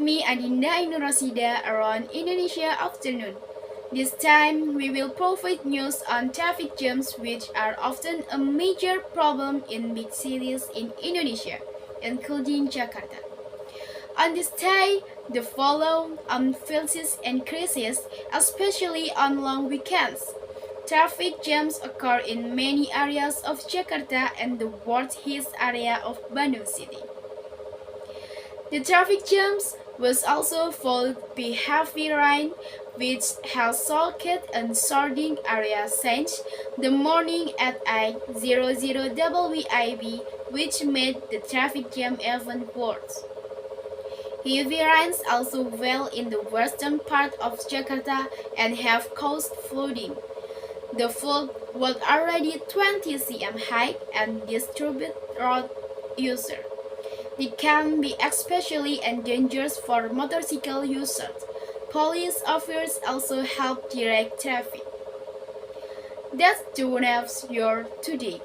me Adinda Ainurrosida around Indonesia afternoon. This time we will provide news on traffic jams which are often a major problem in big cities in Indonesia, including Jakarta. On this day, the volume on faces increases, especially on long weekends. Traffic jams occur in many areas of Jakarta and the worst-hit area of Bandung City. The traffic jams was also followed by heavy rain, which has soaked and surrounding area since the morning at 8:00 WIB, which made the traffic jam even worse. Heavy rains also fell in the western part of Jakarta and have caused flooding. The flood was already 20 cm high and disturbed road users. It can be especially dangerous for motorcycle users. Police officers also help direct traffic. That's the news for today.